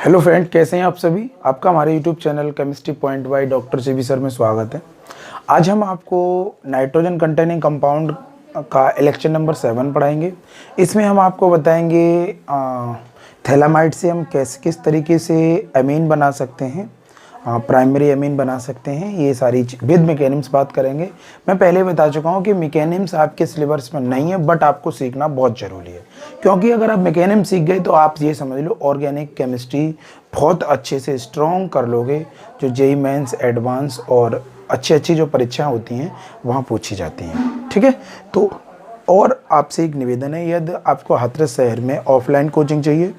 Hello friend, कैसे हैं आप सभी। आपका हमारे YouTube channel chemistry point by doctor CB sir में स्वागत है। आज हम आपको नाइट्रोजन कंटेनिंग कंपाउंड का इलेक्शन नंबर 7 पढ़ाएंगे। इसमें हम आपको बताएंगे थैलामाइड से हम किस तरीके से अमीन बना सकते हैं, प्राइमरी अमीन बना सकते हैं। ये सारी विद मैकेनिम्स बात करेंगे। मैं पहले बता चुका हूँ कि मैकेनिम्स आपके सिलेबस में नहीं है, बट आपको सीखना बहुत ज़रूरी है, क्योंकि अगर आप मैकेनिम्स सीख गए तो आप ये समझ लो ऑर्गेनिक केमिस्ट्री बहुत अच्छे से स्ट्रॉन्ग कर लोगे। जो जेई मेंस, एडवांस और अच्छी जो परीक्षाएँ होती हैं वहाँ पूछी जाती हैं, ठीक है। तो और आपसे एक निवेदन है, यदि आपको हाथरस शहर में ऑफलाइन कोचिंग चाहिए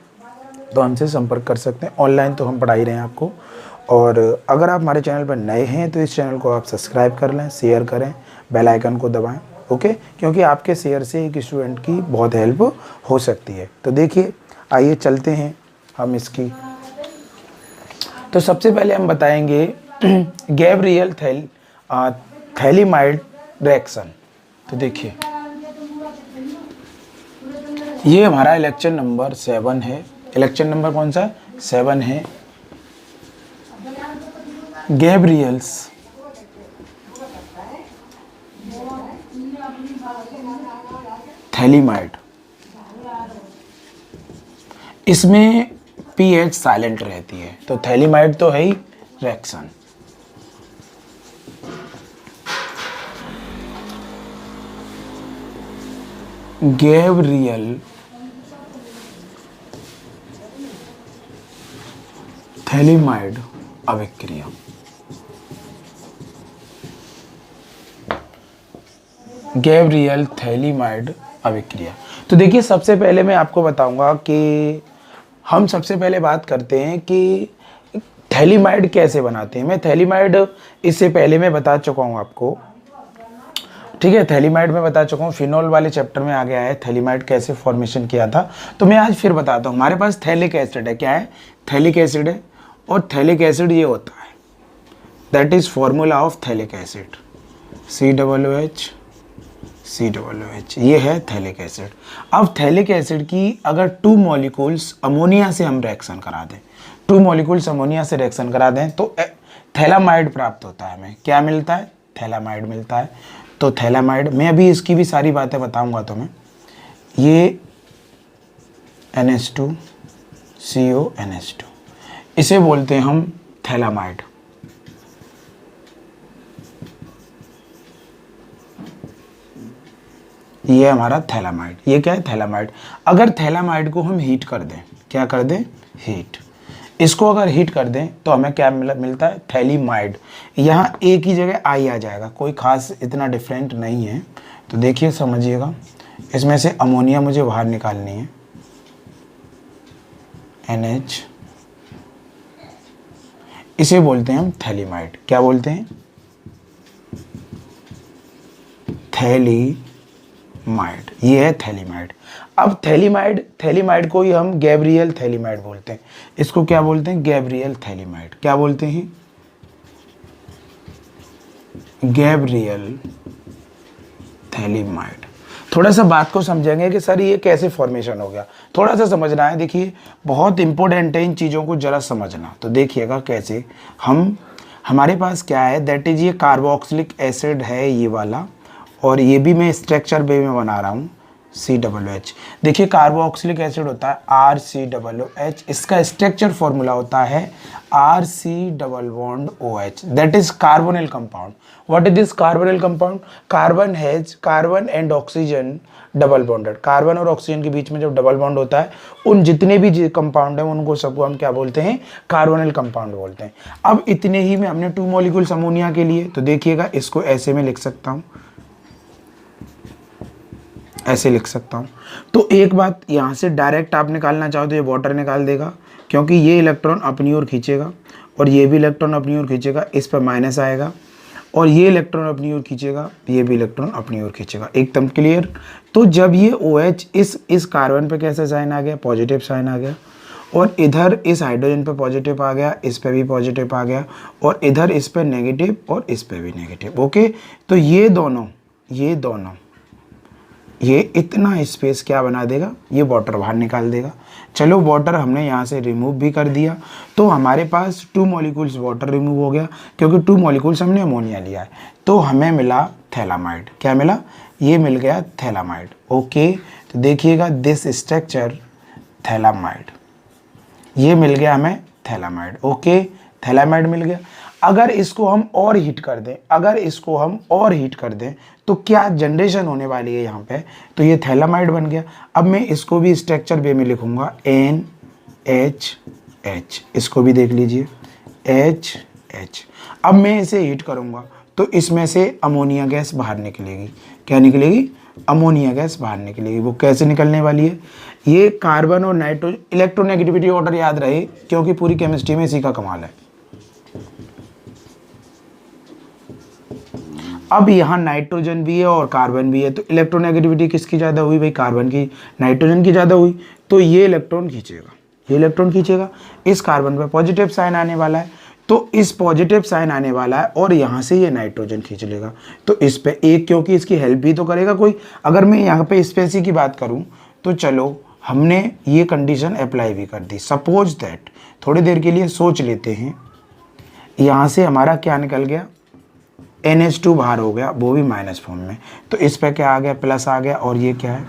तो हमसे संपर्क कर सकते हैं। ऑनलाइन तो हम पढ़ा ही रहे हैं आपको। और अगर आप हमारे चैनल पर नए हैं तो इस चैनल को आप सब्सक्राइब कर लें, शेयर करें, बेल आइकन को दबाएं, ओके, क्योंकि आपके शेयर से एक स्टूडेंट की बहुत हेल्प हो सकती है। तो देखिए, आइए चलते हैं हम इसकी। तो सबसे पहले हम बताएंगे गैब्रियल थैलीमाइड रिएक्शन। तो देखिए, ये हमारा इलेक्शन नंबर 7 है। इलेक्शन नंबर कौन सा? 7 है। गैब्रियल्स थैलीमाइड, इसमें पीएच साइलेंट रहती है, तो थैलीमाइड तो है ही रिएक्शन। गैब्रियल थैलीमाइड अभिक्रिया। गैब्रियल थैलीमाइड अभिक्रिया। तो देखिए, सबसे पहले मैं आपको बताऊंगा कि हम सबसे पहले बात करते हैं कि थैलीमाइड कैसे बनाते हैं। मैं थैलीमाइड इससे पहले मैं बता चुका हूं आपको, ठीक है। थैलीमाइड में बता चुका हूँ, फिनोल वाले चैप्टर में आ गया है थैलीमाइड कैसे फॉर्मेशन किया था। तो मैं आज फिर बताता हूँ। हमारे पास थैलिक एसिड है। क्या है? थैलिक एसिड है। और थैलिक एसिड ये होता है, that is formula of phthalic acid, COOH, ये है थैलिक एसिड। अब थैलिक एसिड की अगर 2 मॉलिक्यूल्स अमोनिया से हम रिएक्शन करा दें, 2 मॉलिक्यूल्स अमोनिया से रिएक्शन करा दें तो थैलामाइड प्राप्त होता है। हमें क्या मिलता है? थैलामाइड मिलता है। तो थैलामाइड, मैं अभी इसकी भी सारी बातें बताऊंगा तुम्हें। ये NH2CONH2, इसे बोलते हैं हम थैलामाइड। ये हमारा थैलामाइड। ये क्या है? थैलामाइड। अगर थैलामाइड को हम हीट कर दें, क्या कर दें? हीट। इसको अगर हीट कर दें तो हमें क्या मिलता है? थैलीमाइड। यहाँ एक ही जगह आई आ जाएगा, कोई खास इतना डिफरेंट नहीं है। तो देखिए, समझिएगा, इसमें से अमोनिया मुझे बाहर निकालनी है, NH, इसे बोलते हैं हम थैलीमाइड। क्या बोलते हैं? थैलीमाइड। ये है थैलीमाइड। अब थैलीमाइड को ही हम गैब्रियल थैलीमाइड बोलते हैं। इसको क्या बोलते हैं? Gabriel phthalimide. क्या बोलते हैं? Gabriel phthalimide. थोड़ा सा बात को समझेंगे कि सर ये कैसे फॉर्मेशन हो गया, थोड़ा सा समझना है। देखिए, बहुत इंपॉर्टेंट है इन चीज़ों को जरा समझना। तो देखिएगा कैसे हमारे पास क्या है, दैट इज ये कार्बोक्सिलिक एसिड है ये वाला, और ये भी मैं स्ट्रक्चर वे में बना रहा हूँ, COOH। देखिए, कार्बोक्सिलिक एसिड होता है RCOOH। इसका स्ट्रक्चर फॉर्मूला होता है RC=OH, that is carbonyl compound. What is this carbonyl compound? Carbon and oxygen double bonded. Carbon और ऑक्सीजन के बीच में जब डबल बॉन्ड होता है, उन जितने भी कंपाउंड हैं उनको सबको हम क्या बोलते हैं? कार्बोनिल कंपाउंड बोलते हैं। अब इतने ही में हमने 2 मॉलिक्यूल्स अमोनिया के लिए, तो देखिएगा, इसको ऐसे में लिख सकता हूँ, ऐसे लिख सकता हूँ। तो एक बात, यहाँ से डायरेक्ट आप निकालना चाहो तो ये वाटर निकाल देगा, क्योंकि ये इलेक्ट्रॉन अपनी ओर खींचेगा और ये भी इलेक्ट्रॉन अपनी ओर खींचेगा, इस पर माइनस आएगा, और ये इलेक्ट्रॉन अपनी ओर खींचेगा, ये भी इलेक्ट्रॉन अपनी ओर खींचेगा। एकदम क्लियर। तो जब ये OH इस कार्बन पे कैसे साइन आ गया? पॉजिटिव साइन आ गया, और इधर इस हाइड्रोजन पे पॉजिटिव आ गया, इस पे भी पॉजिटिव आ गया, और इधर इस पे नेगेटिव और इस पे भी नेगेटिव, ओके। तो ये दोनों ये इतना स्पेस क्या बना देगा? ये वाटर बाहर निकाल देगा। चलो वाटर हमने यहाँ से रिमूव भी कर दिया, तो हमारे पास 2 मॉलिक्यूल्स वाटर रिमूव हो गया, क्योंकि 2 मॉलिक्यूल्स हमने अमोनिया लिया है, तो हमें मिला थैलामाइड। क्या मिला? ये मिल गया थैलामाइड। ओके, तो देखिएगा दिस स्ट्रक्चर थैलामाइड, ये मिल गया हमें थैलामाइड। ओके, थैलामाइड मिल गया। अगर इसको हम और हीट कर दें, अगर इसको हम और हीट कर दें तो क्या जनरेशन होने वाली है यहाँ पे? तो ये थैलामाइड बन गया। अब मैं इसको भी स्ट्रक्चर वे में लिखूंगा NHH, इसको भी देख लीजिए HH। अब मैं इसे हीट करूंगा तो इसमें से अमोनिया गैस बाहर निकलेगी। क्या निकलेगी? अमोनिया गैस बाहर निकलेगी। वो कैसे निकलने वाली है? ये कार्बन और नाइट्रोजन, इलेक्ट्रोनेगेटिविटी ऑर्डर याद रहे, क्योंकि पूरी केमिस्ट्री में इसी का कमाल है। अब यहाँ नाइट्रोजन भी है और कार्बन भी है, तो इलेक्ट्रोनेगेटिविटी किसकी ज़्यादा हुई भाई? कार्बन की, नाइट्रोजन की ज़्यादा हुई, तो ये इलेक्ट्रॉन खींचेगा, ये इलेक्ट्रॉन खींचेगा। इस कार्बन पर पॉजिटिव साइन आने वाला है, तो इस पॉजिटिव साइन आने वाला है और यहाँ से ये नाइट्रोजन खींच लेगा। तो इस पे एक, क्योंकि इसकी हेल्प भी तो करेगा कोई। अगर मैं यहाँ पे स्पेसी की बात करूँ तो चलो हमने ये कंडीशन अप्लाई भी कर दी। सपोज दैट, थोड़ी देर के लिए सोच लेते हैं, यहाँ से हमारा क्या निकल गया? NH2 बाहर हो गया, वो भी माइनस फॉर्म में, तो इस पे क्या आ गया? प्लस आ गया, और ये क्या है?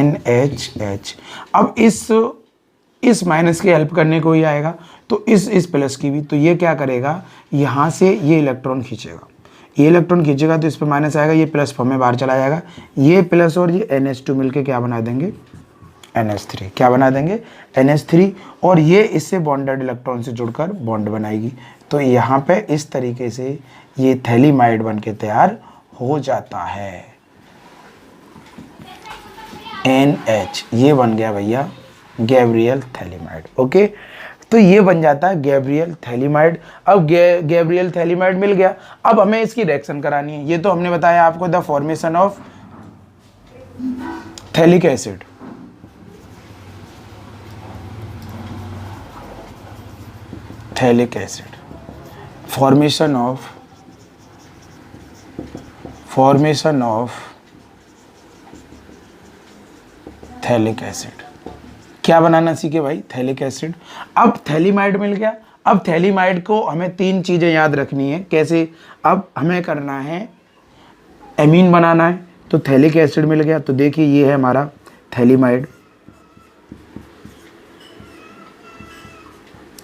NHH। अब इस माइनस की हेल्प करने को ही आएगा, तो इस प्लस की भी, तो ये क्या करेगा? यहाँ से ये इलेक्ट्रॉन खींचेगा, ये इलेक्ट्रॉन खींचेगा, तो इस पे माइनस आएगा, ये प्लस फॉर्म में बाहर चला जाएगा। ये प्लस और ये NH2 मिलके क्या बना देंगे? NH3। क्या बना देंगे? NH3। और ये इससे बॉन्डेड इलेक्ट्रॉन से जुड़कर बॉन्ड बनाएगी, तो यहाँ पे इस तरीके से ये थैलीमाइड बन के तैयार हो जाता है। NH, ये बन गया भैया गैब्रियल थैलीमाइड। ओके, तो ये बन जाता है गैब्रियल थैलीमाइड। अब गैब्रियल थैलीमाइड मिल गया, अब हमें इसकी रिएक्शन करानी है। ये तो हमने बताया आपको, the formation of phthalic acid. Phthalic acid, formation of phthalic acid. क्या बनाना सीखे भाई? Phthalic acid. अब थैलीमाइड मिल गया। अब थैलीमाइड को हमें 3 चीजें याद रखनी है। कैसे? अब हमें करना है एमीन बनाना है, तो थैलिक एसिड मिल गया। तो देखिए ये है हमारा थैलीमाइड,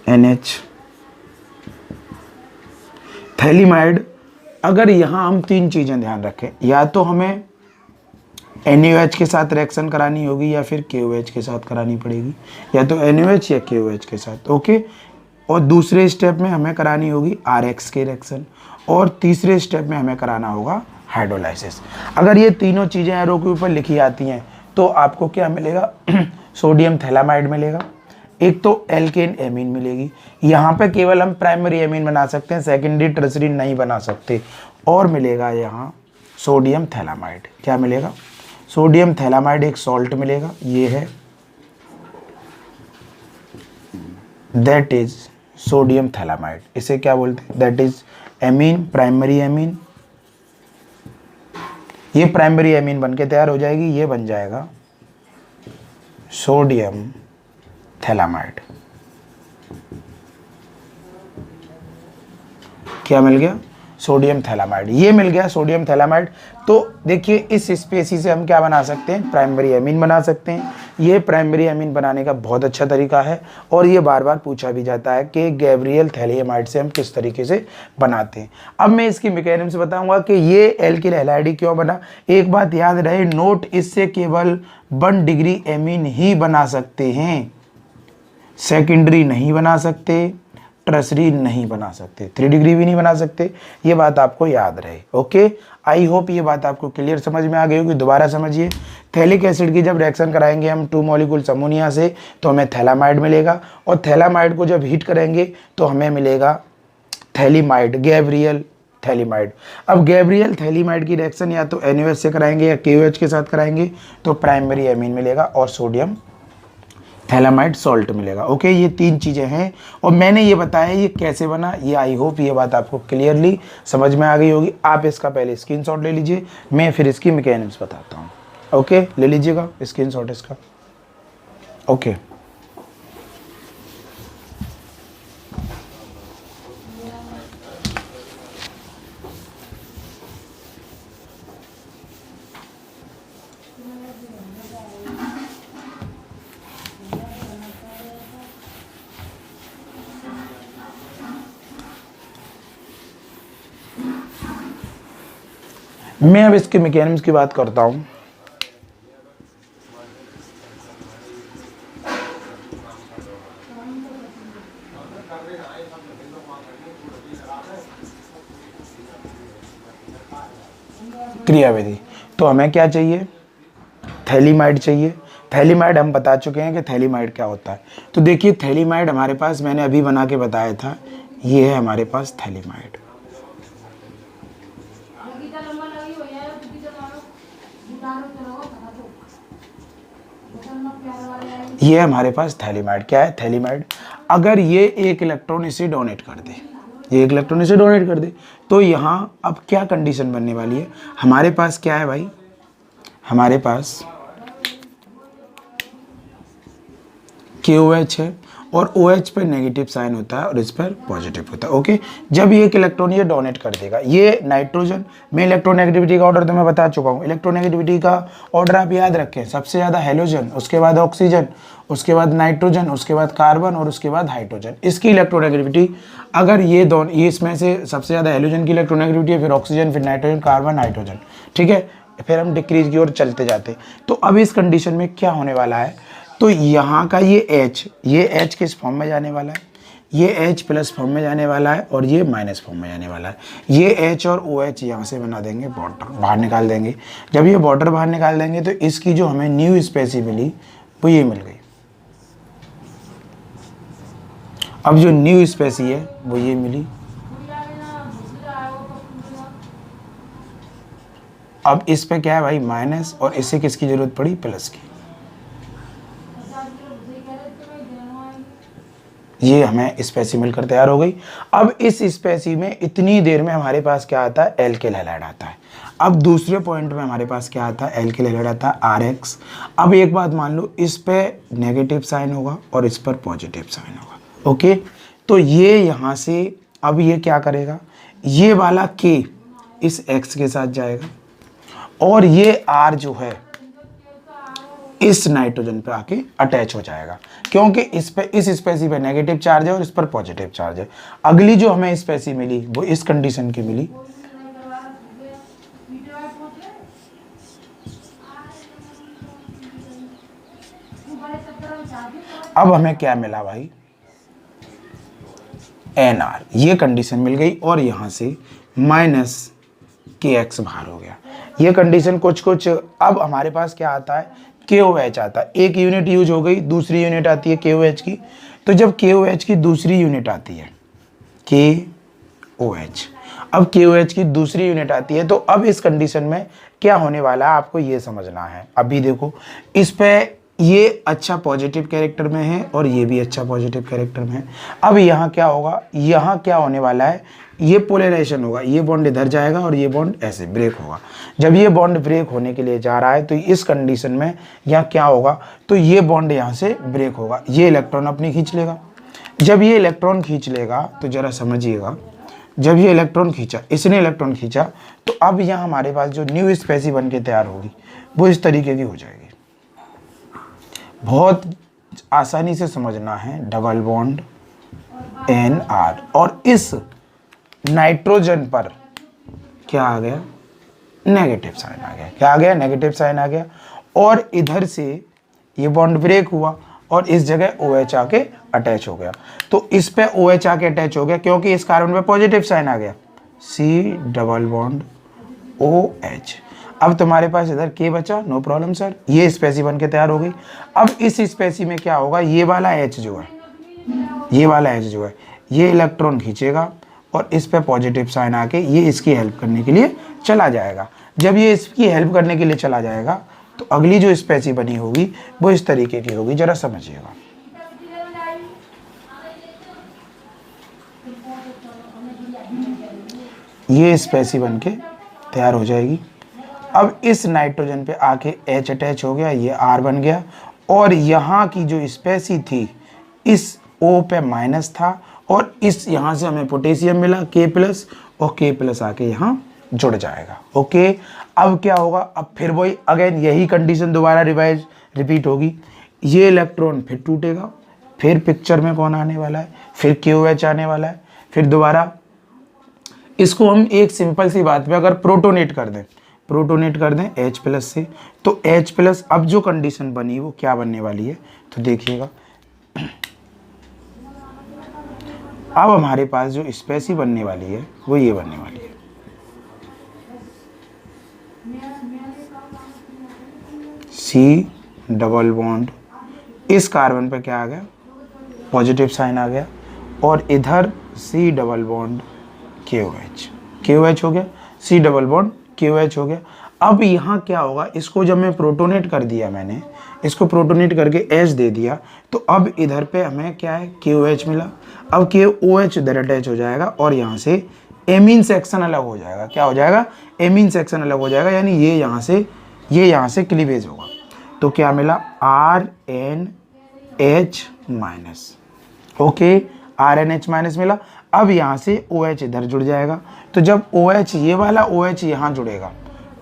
NH। थैलीमाइड, अगर यहाँ हम 3 चीज़ें ध्यान रखें, या तो हमें NaOH के साथ रिएक्शन करानी होगी, या फिर KOH के साथ करानी पड़ेगी, या तो NaOH या KOH के साथ। ओके, और दूसरे स्टेप में हमें करानी होगी RX के रिएक्शन, और तीसरे स्टेप में हमें कराना होगा हाइड्रोलाइसिस। अगर ये तीनों चीज़ें एरो के ऊपर लिखी आती हैं तो आपको क्या मिलेगा? सोडियम थैलामाइड मिलेगा, एक तो एल्केन एमीन मिलेगी। यहाँ पे केवल हम प्राइमरी एमीन बना सकते हैं, सेकेंडरी टर्सरी नहीं बना सकते। और मिलेगा यहाँ सोडियम थैलामाइड। क्या मिलेगा? सोडियम थैलामाइड, एक सॉल्ट मिलेगा, ये है, दैट इज सोडियम थैलामाइड। इसे क्या बोलते हैं? That is amine, primary amine. ये प्राइमरी एमीन बन के तैयार हो जाएगी, ये बन जाएगा सोडियम थैलामाइड। क्या मिल गया? Sodium phthalimide. ये मिल गया सोडियम थैलामाइड। तो देखिए इस स्पेसी से हम क्या बना सकते हैं? प्राइमरी एमीन बना सकते हैं। ये प्राइमरी एमीन बनाने का बहुत अच्छा तरीका है, और ये बार बार पूछा भी जाता है कि गैब्रियल थैलियमाइड से हम किस तरीके से बनाते हैं। अब मैं इसकी मैकेनिज्म बताऊंगा कि ये एल्किल हैलाइड क्यों बना। एक बात याद रहे, नोट, इससे केवल 1 डिग्री एमीन ही बना सकते हैं, सेकेंडरी नहीं बना सकते, टर्सरी नहीं बना सकते, 3 डिग्री भी नहीं बना सकते। ये बात आपको याद रहे। ओके, आई होप ये बात आपको क्लियर समझ में आ गई होगी। दोबारा समझिए, थैलिक एसिड की जब रिएक्शन कराएंगे हम 2 मॉलिक्यूल्स अमोनिया से, तो हमें थैलामाइड मिलेगा, और थैलामाइड को जब हीट करेंगे तो हमें मिलेगा थैलीमाइड, गैब्रियल थैलीमाइड। अब गैब्रियल थैलीमाइड की रिएक्शन या तो NaOH से कराएंगे या KOH के साथ कराएंगे, तो प्राइमरी एमीन मिलेगा और सोडियम थैलामाइड सॉल्ट मिलेगा। ओके, ये 3 चीज़ें हैं, और मैंने ये बताया ये कैसे बना। ये आई होप ये बात आपको क्लियरली समझ में आ गई होगी। आप इसका पहले स्क्रीनशॉट ले लीजिए, मैं फिर इसकी मैकेनिक्स बताता हूँ। ओके, ले लीजिएगा स्क्रीनशॉट इसका। ओके, मैं अब इसके मैकेनिज्म की बात करता हूँ। क्रियाविधि, तो हमें क्या चाहिए, थैलीमाइड चाहिए। थैलीमाइड हम बता चुके हैं कि थैलीमाइड क्या होता है। तो देखिए थैलीमाइड हमारे पास, मैंने अभी बना के बताया था, ये है हमारे पास थैलीमाइड। ये हमारे पास थैलीमाइड। क्या है, थैलीमाइड। अगर ये एक इलेक्ट्रॉन इसे डोनेट कर दे, ये एक इलेक्ट्रॉन इसे डोनेट कर दे, तो यहाँ अब क्या कंडीशन बनने वाली है, हमारे पास क्या है भाई, हमारे पास KOH है और OH पर नेगेटिव साइन होता है और इस पर पॉजिटिव होता है। ओके, जब ये एक इलेक्ट्रॉन ये डोनेट कर देगा, ये नाइट्रोजन में इलेक्ट्रोनेगेटिविटी का ऑर्डर तो मैं बता चुका हूँ। इलेक्ट्रोनेगेटिविटी का ऑर्डर आप याद रखें, सबसे ज़्यादा हेलोजन, उसके बाद ऑक्सीजन, उसके बाद नाइट्रोजन, उसके बाद कार्बन और उसके बाद हाइड्रोजन। इसकी इलेक्ट्रोनेगेटिविटी अगर ये दोनों, ये इसमें से सबसे ज़्यादा हेलोजन की इलेक्ट्रोनेगेटिविटी है, फिर ऑक्सीजन, फिर नाइट्रोजन, कार्बन, हाइड्रोजन, ठीक है, फिर हम डिक्रीज की ओर चलते जाते। तो अब इस कंडीशन में क्या होने वाला है, तो यहाँ का ये H, ये H किस फॉर्म में जाने वाला है, ये H प्लस फॉर्म में जाने वाला है और ये माइनस फॉर्म में जाने वाला है। ये H और OH यहाँ से बना देंगे बॉर्डर, बाहर निकाल देंगे। जब ये बॉर्डर बाहर निकाल देंगे तो इसकी जो हमें न्यू स्पेसी मिली वो ये मिल गई। अब जो न्यू स्पेसी है वो ये मिली। अब इस पे क्या है भाई, माइनस, और इससे किसकी जरूरत पड़ी, प्लस की। ये हमें स्पेसी मिलकर तैयार हो गई। अब इस स्पेसी में इतनी देर में हमारे पास क्या आता है, एल्किल हैलाइड आता है। अब दूसरे पॉइंट में हमारे पास क्या आता है, एल्किल हैलाइड आता है RX। अब एक बात मान लो, इस पे नेगेटिव साइन होगा और इस पर पॉजिटिव साइन होगा। ओके, तो ये यहाँ से अब ये क्या करेगा, ये वाला K इस X के साथ जाएगा और ये R जो है इस नाइट्रोजन पे आके अटैच हो जाएगा, क्योंकि इस पे, इस स्पेसी पे नेगेटिव चार्ज है और इस पर पॉजिटिव चार्ज है। अगली जो हमें स्पेसी मिली वो इस कंडीशन की मिली। अब हमें क्या मिला भाई, NR, ये कंडीशन मिल गई और यहां से माइनस KX बाहर हो गया। ये कंडीशन कुछ अब हमारे पास क्या आता है, KOH आता है। एक यूनिट यूज हो गई, दूसरी यूनिट आती है KOH की। तो जब KOH की दूसरी यूनिट आती है, KOH, अब KOH की दूसरी यूनिट आती है, तो अब इस कंडीशन में क्या होने वाला है आपको ये समझना है। अभी देखो, इस पे ये अच्छा पॉजिटिव कैरेक्टर में है और ये भी अच्छा पॉजिटिव कैरेक्टर में है। अब यहाँ क्या होगा, यहाँ क्या होने वाला है, ये पोलराइजेशन होगा, ये बॉन्ड इधर जाएगा और ये बॉन्ड ऐसे ब्रेक होगा। जब ये बॉन्ड ब्रेक होने के लिए जा रहा है तो इस कंडीशन में यहाँ क्या होगा, तो ये बॉन्ड यहाँ से ब्रेक होगा, ये इलेक्ट्रॉन अपनी खींच लेगा। जब ये इलेक्ट्रॉन खींच लेगा तो जरा समझिएगा, जब ये इलेक्ट्रॉन खींचा, इसने इलेक्ट्रॉन खींचा, तो अब यहाँ हमारे पास जो न्यू स्पेसी बन के तैयार होगी वो इस तरीके की हो जाएगी। बहुत आसानी से समझना है, डबल बॉन्ड NR, और इस नाइट्रोजन पर क्या आ गया, नेगेटिव साइन आ गया। क्या आ गया, नेगेटिव साइन आ गया। और इधर से ये बॉन्ड ब्रेक हुआ और इस जगह OH आके अटैच हो गया। तो इस पे OH आके अटैच हो गया क्योंकि इस कार्बन पे पॉजिटिव साइन आ गया, C डबल बॉन्ड OH। अब तुम्हारे पास इधर K बचा, नो प्रॉब्लम सर, ये स्पेसी बन के तैयार हो गई। अब इस स्पेसी में क्या होगा, ये वाला H जो है, ये वाला H जो है, ये इलेक्ट्रॉन खींचेगा और इस पे पॉजिटिव साइन आके ये इसकी हेल्प करने के लिए चला जाएगा। जब ये इसकी हेल्प करने के लिए चला जाएगा तो अगली जो स्पेसी बनी होगी वो इस तरीके की होगी, जरा समझिएगा। ये स्पेसी बन के तैयार हो जाएगी। अब इस नाइट्रोजन पे आके H अटैच हो गया, ये R बन गया, और यहाँ की जो स्पेसी थी इस O पे माइनस था, और इस यहाँ से हमें पोटेशियम मिला K+, और K+ आके यहाँ जुड़ जाएगा। ओके, अब क्या होगा, अब फिर वही अगेन यही कंडीशन दोबारा रिपीट होगी। ये इलेक्ट्रॉन फिर टूटेगा, फिर पिक्चर में कौन आने वाला है, फिर KOH आने वाला है, फिर दोबारा इसको हम एक सिंपल सी बात पे अगर प्रोटोनेट कर दें H+ से, तो H+, अब जो कंडीशन बनी वो क्या बनने वाली है, तो देखिएगा अब हमारे पास जो स्पेसी बनने वाली है वो ये बनने वाली है। C डबल बॉन्ड, इस कार्बन पे क्या आ गया, पॉजिटिव साइन आ गया, और इधर C डबल बॉन्ड KOH हो गया, C डबल बॉन्ड KOH हो गया। अब यहाँ क्या होगा, इसको जब मैं प्रोटोनेट कर दिया, मैंने इसको प्रोटोनेट करके H दे दिया, तो अब इधर पे हमें क्या है, KOH मिला। अब KOH इधर अटैच हो जाएगा, और यहाँ से एमीन सेक्शन अलग हो जाएगा। क्या हो जाएगा, एमीन सेक्शन अलग हो जाएगा, यानी ये यहाँ से क्लीवेज होगा। तो क्या मिला, RNH-। ओके, RNH- मिला। अब यहाँ से OH इधर जुड़ जाएगा, तो जब OH, ये वाला OH यहाँ जुड़ेगा,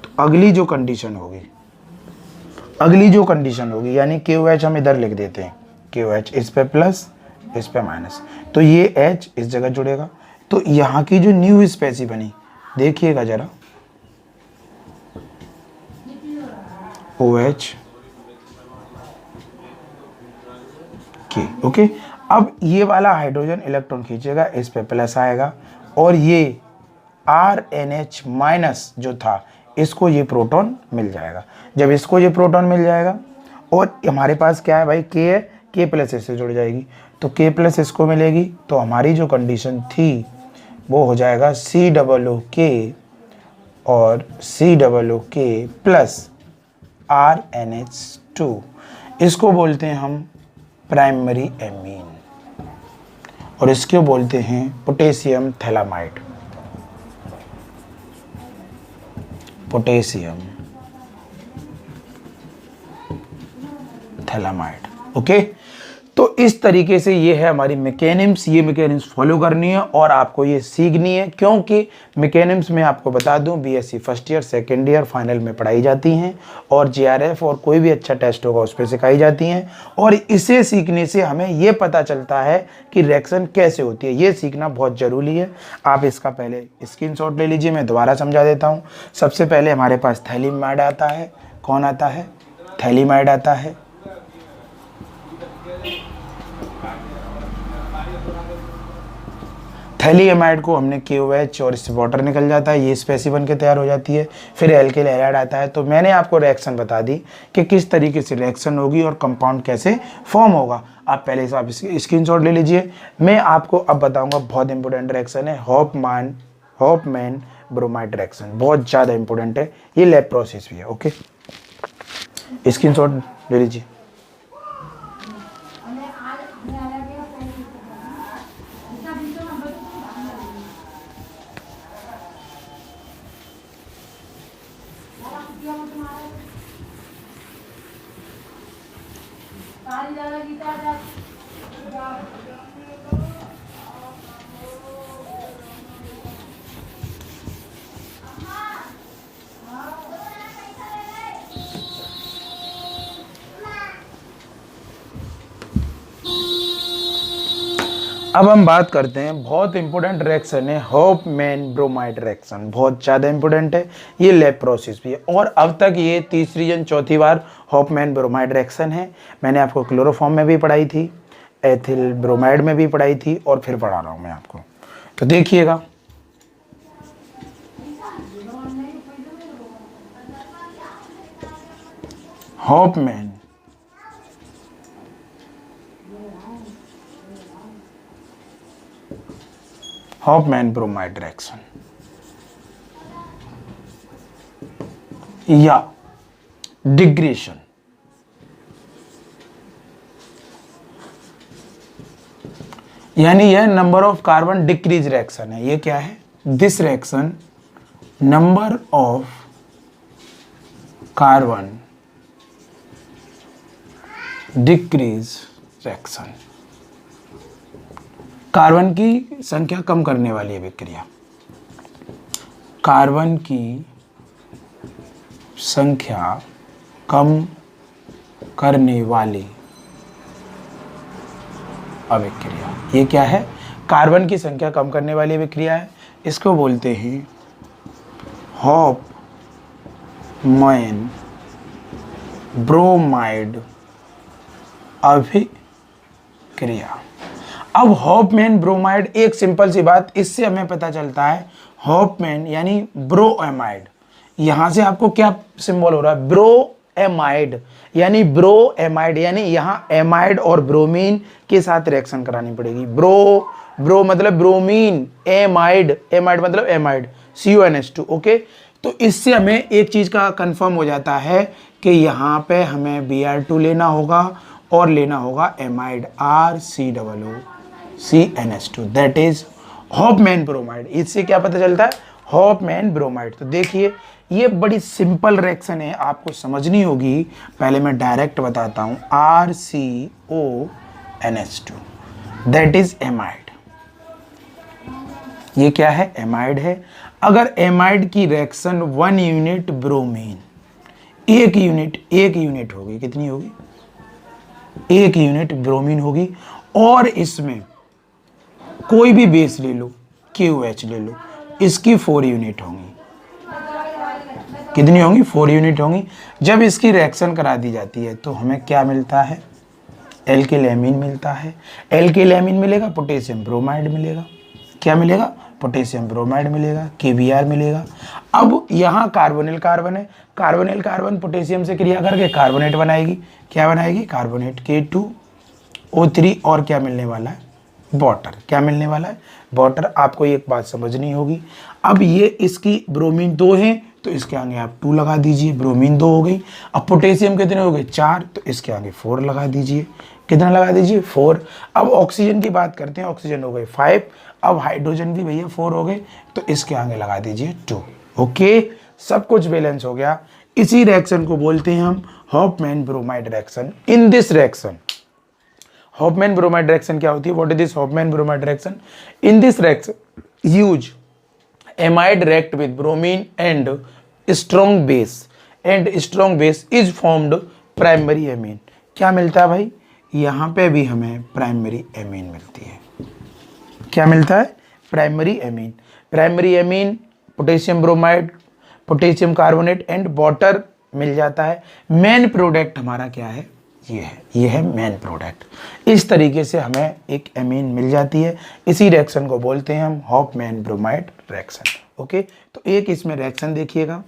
तो अगली जो कंडीशन होगी यानी KOH हम इधर लिख देते हैं, KOH इस पे प्लस, इस पे माइनस, तो ये H इस जगह जुड़ेगा। तो यहाँ की जो न्यू स्पेसी बनी, देखिएगा जरा, OH K। ओके, अब ये वाला हाइड्रोजन इलेक्ट्रॉन खींचेगा, इस पे प्लस आएगा, और ये RNH- जो था, इसको ये प्रोटॉन मिल जाएगा। जब इसको ये प्रोटॉन मिल जाएगा, और हमारे पास क्या है भाई, K है, K+ इससे जुड़ जाएगी, तो K+ इसको मिलेगी, तो हमारी जो कंडीशन थी वो हो जाएगा COOK और COOK प्लस RNH2। इसको बोलते हैं हम प्राइमरी एमीन, और इसको बोलते हैं पोटेशियम थैलामाइड। ओके, तो इस तरीके से ये है हमारी मैकेनिम्स। ये मैकेनिम्स फॉलो करनी है और आपको ये सीखनी है, क्योंकि मैकेनिम्स में आपको बता दूं BSc first year, second year, final में पढ़ाई जाती हैं, और जेआरएफ और कोई भी अच्छा टेस्ट होगा उस पर सिखाई जाती हैं। और इसे सीखने से हमें ये पता चलता है कि रिएक्शन कैसे होती है, ये सीखना बहुत ज़रूरी है। आप इसका पहले स्क्रीनशॉट ले लीजिए, मैं दोबारा समझा देता हूँ। सबसे पहले हमारे पास थैलीमाइड आता है। कौन आता है? थैलीमाइड आता है। थैलीएमाइड को हमने KOH और इससे वाटर निकल जाता है, ये स्पेसी बन के तैयार हो जाती है। फिर एल्किल हैलाइड आता है। तो मैंने आपको रिएक्शन बता दी कि किस तरीके से रिएक्शन होगी और कंपाउंड कैसे फॉर्म होगा। आप पहले से आप इसकी स्क्रीनशॉट ले लीजिए। मैं आपको अब बताऊंगा, बहुत इंपॉर्टेंट रिएक्शन है, हॉफमैन ब्रोमाइड रिएक्शन, बहुत ज़्यादा इंपॉर्टेंट है, ये लैब प्रोसेस भी है। ओके, स्क्रीनशॉट ले लीजिए। अब हम बात करते हैं, बहुत इंपॉर्टेंट रिएक्शन है हॉफमैन ब्रोमाइड रिएक्शन, बहुत ज़्यादा इंपॉर्टेंट है, ये लैब प्रोसेस भी है। और अब तक ये तीसरी या चौथी बार हॉफमैन ब्रोमाइड रिएक्शन है। मैंने आपको क्लोरोफॉर्म में भी पढ़ाई थी, एथिल ब्रोमाइड में भी पढ़ाई थी, और फिर पढ़ा रहा हूँ मैं आपको। तो देखिएगा, हॉफमैन ब्रोमाइड रिएक्शन या डिग्रेशन, यानी यह number of carbon decrease reaction है। ये क्या है? This reaction number of carbon decrease reaction, carbon की संख्या कम करने वाली अभिक्रिया, कार्बन की संख्या कम करने वाली अभिक्रिया। ये क्या है? कार्बन की संख्या कम करने वाली अभिक्रिया है। इसको बोलते हैं हॉफमैन ब्रोमाइड अभिक्रिया। अब हॉफमैन ब्रोमाइड, एक सिंपल सी बात, इससे हमें पता चलता है हॉफमैन यानी ब्रोएमाइड। यहां से आपको क्या सिंबल हो रहा है? ब्रोएमाइड यानी ब्रोएमाइड, यानी यहाँ एमाइड और ब्रोमीन के साथ रिएक्शन करानी पड़ेगी। ब्रो मतलब ब्रोमीन, एमाइड मतलब एमाइड, CuNH2। ओके, तो इससे हमें एक चीज का कंफर्म हो जाता है कि यहाँ पे हमें Br2 लेना होगा और लेना होगा amide RCOOCNH2, that is Hoffmann bromide. इससे क्या पता चलता है? Hoffmann bromide. तो देखिए ये बड़ी सिंपल रिएक्शन है, आपको समझनी होगी। पहले मैं डायरेक्ट बताता हूं, RCONH2 दैट इज एमाइड। ये क्या है? एमाइड है। अगर एमाइड की रिएक्शन 1 यूनिट ब्रोमीन, एक यूनिट होगी, कितनी होगी? 1 यूनिट ब्रोमीन होगी, और इसमें कोई भी बेस ले लो, KOH ले लो, इसकी 4 यूनिट होंगी। कितनी होंगी? 4 यूनिट होंगी। जब इसकी रिएक्शन करा दी जाती है तो हमें क्या मिलता है? एल्केलेमीन मिलता है। एल्केलेमीन मिलेगा, पोटेशियम ब्रोमाइड मिलेगा। क्या मिलेगा? पोटेशियम ब्रोमाइड मिलेगा, KBr मिलेगा। अब यहाँ कार्बोनिल कार्बन है, कार्बोनिल कार्बन पोटेशियम से क्रिया करके कार्बोनेट बनाएगी। क्या बनाएगी? कार्बोनेट K2O3, और क्या मिलने वाला है? वाटर। क्या मिलने वाला है? वाटर। आपको एक बात समझनी होगी, अब ये इसकी ब्रोमीन 2 है तो इसके आगे आप 2 लगा दीजिए, ब्रोमीन 2 हो गई। अब पोटेशियम कितने हो गए? 4, तो इसके आगे 4 लगा दीजिए। कितना लगा दीजिए? 4। अब ऑक्सीजन की बात करते हैं, ऑक्सीजन हो गए 5, अब हाइड्रोजन भी भैया 4 हो गए, तो इसके आगे लगा दीजिए 2। ओके, सब कुछ बैलेंस हो गया। इसी रिएक्शन को बोलते हैं हम Hoffmann bromide reaction. In this reaction, Hoffmann bromide reaction क्या होती है? What is this Hoffmann bromide reaction? In this reaction use amide react with bromine and strong base is formed primary amine. क्या मिलता है भाई? यहाँ पे भी हमें प्राइमरी एमीन मिलती है। क्या मिलता है? Primary amine. Primary amine, potassium bromide, potassium carbonate and water मिल जाता है। मेन प्रोडक्ट हमारा क्या है? ये है मेन प्रोडक्ट। इस तरीके से हमें एक एमीन मिल जाती है। इसी रिएक्शन को बोलते हैं हम हॉफमैन ब्रोमाइड रिएक्शन। ओके, तो एक इसमें रिएक्शन देखिएगा,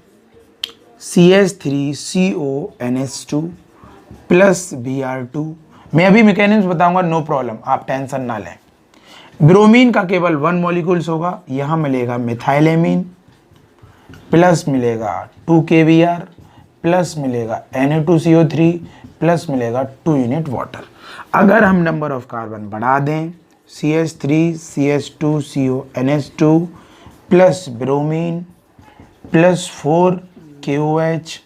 CH3CONH2 प्लस Br2। मैं अभी मैकेनिज्म बताऊंगा, नो प्रॉब्लम, आप टेंशन ना लें। ब्रोमीन का केवल 1 मॉलिक्यूल्स होगा, यहाँ मिलेगा मिथाइलेमीन, प्लस मिलेगा 2 KBr, प्लस मिलेगा Na2CO3, प्लस मिलेगा 2 यूनिट वाटर। अगर हम नंबर ऑफ कार्बन बढ़ा दें, CH3CH2CONH2 plus bromine plus 4 KOH,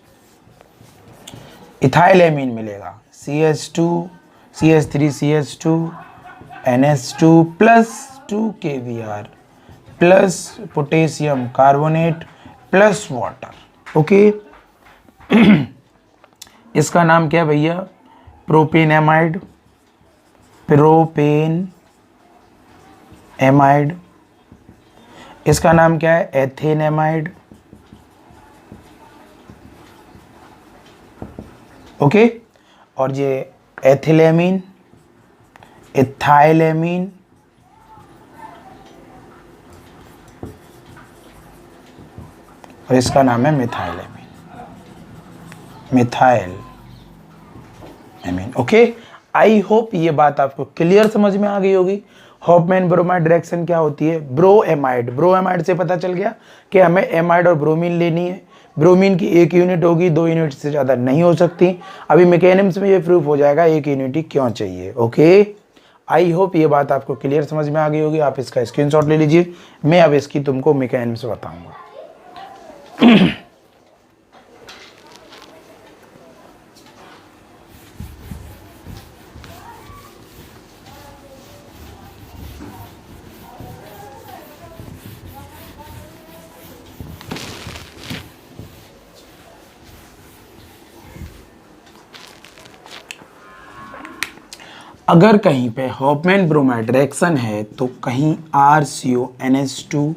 इथाइलेमीन मिलेगा CH3CH2NH2 plus 2 KBr plus potassium carbonate plus water. Okay, इसका नाम क्या है भैया? प्रोपेनएमाइड, प्रोपेनएमाइड। इसका नाम क्या है? एथेनेमाइड। ओके, और ये एथिलेमीन, इथाइलेमीन, और इसका नाम है methylamine, methyl amine. Okay, I hope ये बात आपको क्लियर समझ में आ गई होगी। हॉफमैन ब्रोमाइड रिएक्शन क्या होती है? ब्रोएमाइड। ब्रोएमाइड से पता चल गया कि हमें एमाइड और ब्रोमीन लेनी है। ब्रोमीन की 1 यूनिट होगी, 2 यूनिट से ज़्यादा नहीं हो सकती। अभी मैकेनिज्म में ये प्रूफ हो जाएगा 1 यूनिट ही क्यों चाहिए। ओके, आई होप ये बात आपको क्लियर समझ में आ गई होगी। आप इसका स्क्रीनशॉट ले लीजिए, मैं अब इसकी तुमको मैकेनिज्म बताऊंगा। अगर कहीं पे हॉफमैन ब्रोमाइड रिएक्शन है तो कहीं RCONH2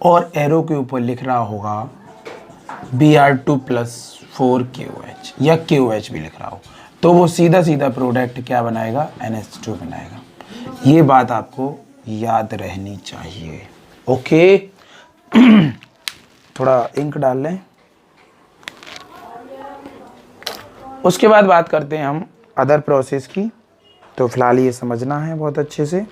और एरो के ऊपर लिख रहा होगा Br2+4KOH या KOH भी लिख रहा हो, तो वो सीधा सीधा प्रोडक्ट क्या बनाएगा, NH2 बनाएगा। ये बात आपको याद रहनी चाहिए। ओके थोड़ा इंक डाल लें। उसके बाद बात करते हैं हम अदर प्रोसेस की। तो फिलहाल ये समझना है बहुत अच्छे से,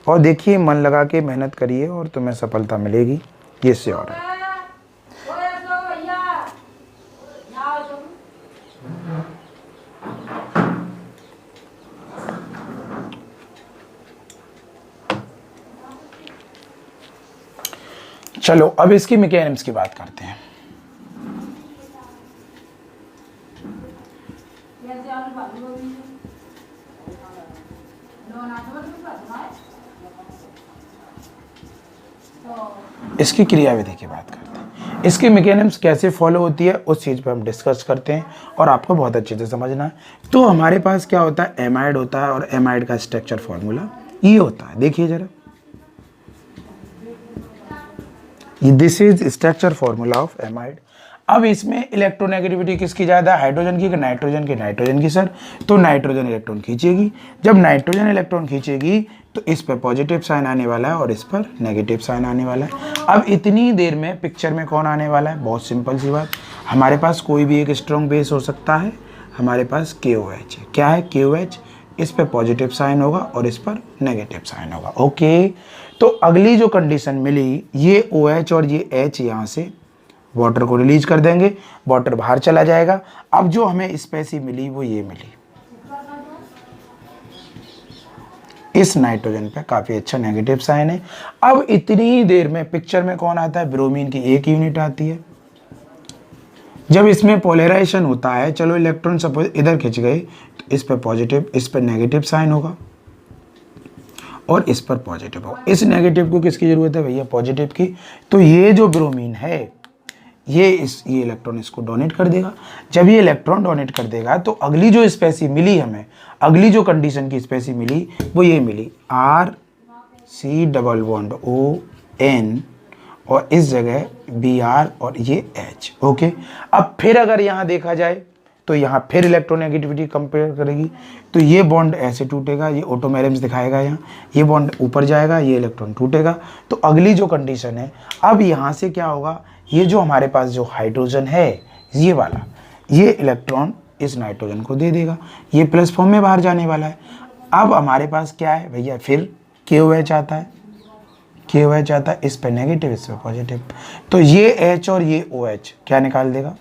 और देखिए मन लगा के मेहनत करिए और तुम्हें सफलता मिलेगी, ये श्योर है। चलो अब इसकी मैकेनिज्म की बात करते हैं। इसकी क्रियाविधि की बात करते हैं। इसकी मैकेनिज्म कैसे फॉलो होती है उस चीज़ पे हम डिस्कस करते हैं, और आपको बहुत अच्छे से समझना है। तो हमारे पास क्या होता है, एमाइड होता है, और एमाइड का स्ट्रक्चर फॉर्मूला ये होता है। देखिए जरा, this is structure formula of amide. अब इसमें इलेक्ट्रोनेगेटिविटी किसकी ज़्यादा, हाइड्रोजन की नाइट्रोजन की? नाइट्रोजन की सर। तो नाइट्रोजन इलेक्ट्रॉन खींचेगी, जब नाइट्रोजन इलेक्ट्रॉन खींचेगी तो इस पर पॉजिटिव साइन आने वाला है और इस पर नेगेटिव साइन आने वाला है। अब इतनी देर में पिक्चर में कौन आने वाला है, बहुत सिंपल सी बात, हमारे पास कोई भी एक स्ट्रॉन्ग बेस हो सकता है, हमारे पास KOH है। क्या है KOH, इस पर पॉजिटिव साइन होगा और इस पर नेगेटिव साइन होगा। ओके, तो अगली जो कंडीशन मिली, ये OH और ये H यहाँ से वाटर को रिलीज कर देंगे, वाटर बाहर चला जाएगा। अब जो हमें स्पेसी मिली वो ये मिली, इस नाइट्रोजन पे काफी अच्छा नेगेटिव साइन है। अब इतनी देर में पिक्चर में कौन आता है, ब्रोमीन की एक यूनिट आती है। जब इसमें पोलराइजेशन होता है, चलो इलेक्ट्रॉन सपोज इधर खिंच गए, तो इस पर पॉजिटिव, इस पर नेगेटिव साइन होगा और इस पर पॉजिटिव होगा। इस नेगेटिव को किसकी जरूरत है भैया, पॉजिटिव की। तो ये जो ब्रोमीन है ये इलेक्ट्रॉन इसको डोनेट कर देगा। जब ये इलेक्ट्रॉन डोनेट कर देगा तो अगली जो स्पेसी मिली हमें, अगली जो कंडीशन की स्पेसी मिली वो ये मिली, RC+ON और इस जगह Br और ये H। ओके, अब फिर अगर यहाँ देखा जाए तो यहाँ फिर इलेक्ट्रोनेगेटिविटी कंपेयर करेगी, तो ये बॉन्ड ऐसे टूटेगा, ये ऑटोमेरिम्स दिखाएगा यहाँ, ये बॉन्ड ऊपर जाएगा, ये इलेक्ट्रॉन टूटेगा। तो अगली जो कंडीशन है, अब यहाँ से क्या होगा, ये जो हमारे पास जो हाइड्रोजन है ये वाला, ये इलेक्ट्रॉन इस नाइट्रोजन को दे देगा, ये प्लस फॉर्म में बाहर जाने वाला है। अब हमारे पास क्या है भैया, फिर KOH आता है, KOH आता है, इस पे नेगेटिव, इस पे पॉजिटिव। तो ये H और ये OH क्या निकाल देगा,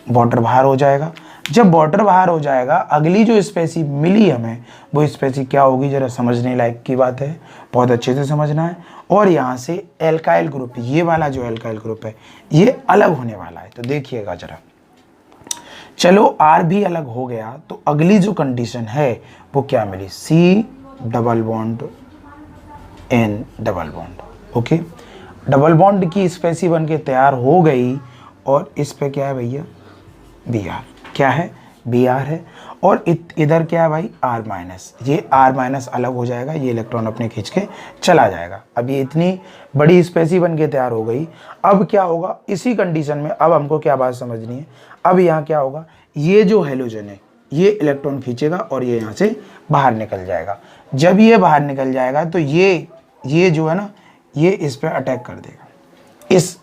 वाटर बाहर हो जाएगा। जब वाटर बाहर हो जाएगा, अगली जो स्पेसी मिली हमें वो स्पेसी क्या होगी, जरा समझने लायक की बात है, बहुत अच्छे से समझना है। और यहाँ से एल्काइल ग्रुप, ये वाला जो एल्काइल ग्रुप है ये अलग होने वाला है। तो देखिएगा जरा, चलो R भी अलग हो गया, तो अगली जो कंडीशन है वो क्या मिली, C double bond N double bond. Okay, double bond की स्पेसी बन के तैयार हो गई, और इस पे क्या है भैया, Br, क्या है Br है, और इधर क्या है भाई R-, ये R- अलग हो जाएगा, ये इलेक्ट्रॉन अपने खींच के चला जाएगा। अब ये इतनी बड़ी स्पेसी बन के तैयार हो गई। अब क्या होगा इसी कंडीशन में, अब हमको क्या बात समझनी है, अब यहाँ क्या होगा, ये जो हेलोजन है ये इलेक्ट्रॉन खींचेगा और ये यहाँ से बाहर निकल जाएगा। जब ये बाहर निकल जाएगा तो ये जो है ना, ये इस पर अटैक कर देगा, इस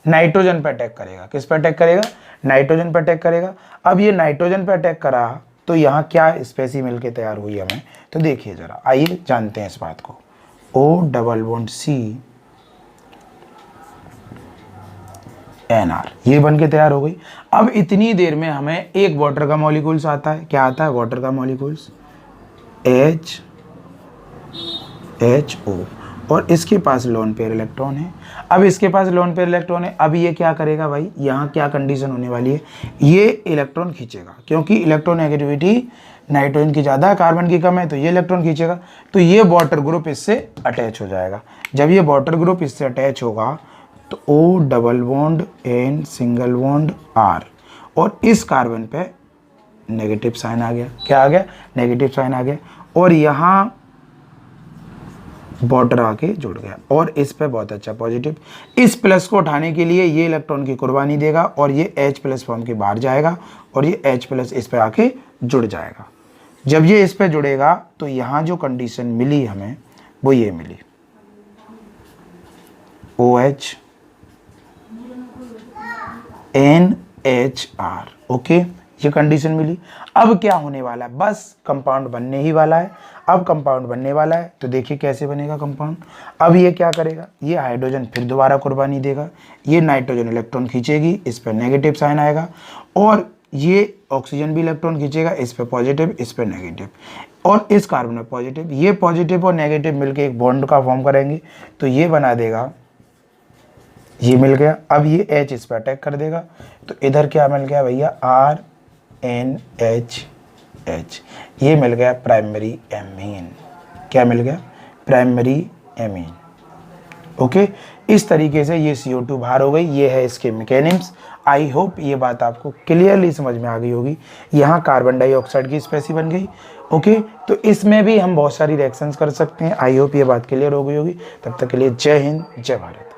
नाइट्रोजन पर अटैक करेगा। किस पर अटैक करेगा, नाइट्रोजन पर अटैक करेगा। अब ये नाइट्रोजन पर अटैक करा तो यहाँ क्या स्पेसी मिल के तैयार हुई हमें, तो देखिए जरा, आइए जानते हैं इस बात को। O double bond C NR, ये बन के तैयार हो गई। अब इतनी देर में हमें एक वाटर का मॉलिक्यूल्स आता है, क्या आता है वाटर का मॉलिक्यूल्स, HO, और इसके पास लोन पेयर इलेक्ट्रॉन है। अब इसके पास लोन पेयर इलेक्ट्रॉन है, अब ये क्या करेगा भाई, यहाँ क्या कंडीशन होने वाली है, ये इलेक्ट्रॉन खींचेगा, क्योंकि इलेक्ट्रोनेगेटिविटी नाइट्रोजन की ज़्यादा है, कार्बन की कम है, तो ये इलेक्ट्रॉन खींचेगा। तो ये वाटर ग्रुप इससे अटैच हो जाएगा। जब ये वाटर ग्रुप इससे अटैच होगा तो O double bond N single bond R, और इस कार्बन पे नेगेटिव साइन आ गया। क्या आ गया? नेगेटिव साइन आ गया। और यहाँ बॉर्डर आके जुड़ गया और इस पे बहुत अच्छा पॉजिटिव। इस प्लस को उठाने के लिए ये इलेक्ट्रॉन की कुर्बानी देगा और ये H प्लस फॉर्म के बाहर जाएगा और ये H प्लस इस पे आके जुड़ जाएगा। जब ये इस पे जुड़ेगा तो यहाँ जो कंडीशन मिली हमें वो ये मिली, OH NHR। ओके, ये कंडीशन मिली। अब क्या होने वाला है? बस कंपाउंड बनने ही वाला है। अब कंपाउंड बनने वाला है तो देखिए कैसे बनेगा कंपाउंड। अब ये क्या करेगा? ये हाइड्रोजन फिर दोबारा कुर्बानी देगा, ये नाइट्रोजन इलेक्ट्रॉन खींचेगी, इस पर नेगेटिव साइन आएगा और ये ऑक्सीजन भी इलेक्ट्रॉन खींचेगा, इस पर पॉजिटिव, इस पर नेगेटिव और इस कार्बन में पॉजिटिव। ये पॉजिटिव और नेगेटिव मिलकर एक बॉन्ड का फॉर्म करेंगे तो ये बना देगा, ये मिल गया। अब ये H इस पर अटैक कर देगा तो इधर क्या मिल गया भैया? RNHH। ये मिल गया प्राइमरी एमीन। क्या मिल गया? Primary amine. ओके, इस तरीके से ये CO2 बाहर हो गई। ये है इसके मैकेनिज्म। आई होप ये बात आपको क्लियरली समझ में आ गई होगी। यहाँ कार्बन डाइऑक्साइड की स्पेसी बन गई। ओके, तो इसमें भी हम बहुत सारी रिएक्शंस कर सकते हैं। आई होप ये बात क्लियर हो गई होगी। तब तक के लिए जय हिंद, जय भारत।